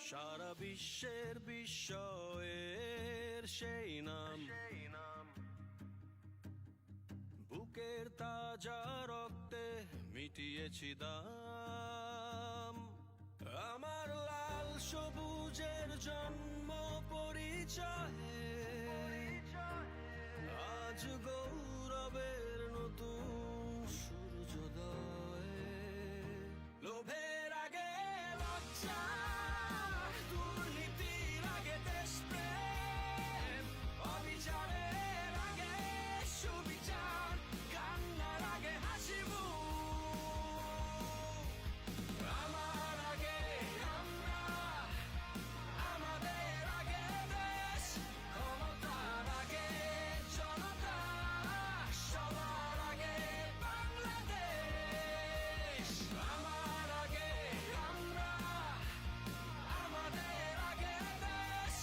সারা বিশ্বের বিস্ময়ের সেই নাম, বুকের তাজা রক্তে মিটিয়েছি দাম। আমার লাল সবুজের জন্ম পরিচয়ে আজ গৌরবের নতুন সূর্যোদয়। লোভের আগে লজ্জা, দুর্নীতির আগে দেশপ্রেম, অবিচারের আগে সুবিচার, কান্নার আগে হাসি মুখ। আমার আগে আমরা, আমাদের আগে দেশ, ক্ষমতার আগে জনতা, সবার আগে বাংলাদেশ। আমার আগে আমরা, আমাদের আগে দেশ,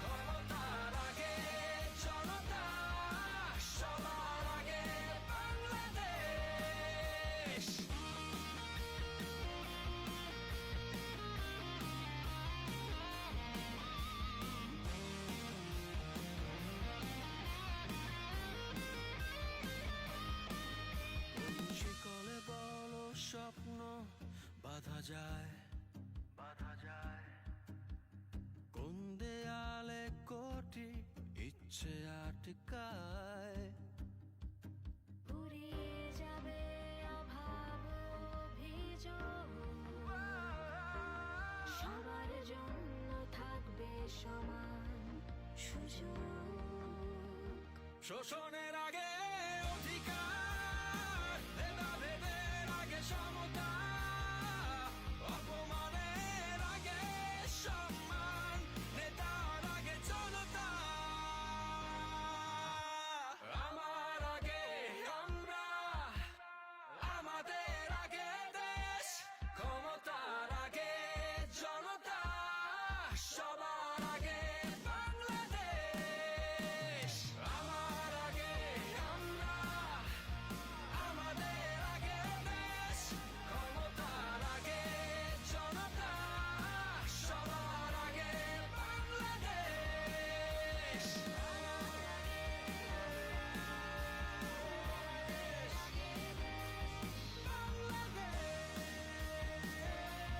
ক্ষমতার আগে জনতা, সবার আগে বাংলাদেশ। শিকলে বলো স্বপ্ন বাঁধা যায়, কোন দেয়ালে কোটি ইচ্ছে আটকায়। ফুরিয়ে যাবে অভাব অভিযোগ, সবার জন্য থাকবে সমান সুযোগ। শোষণের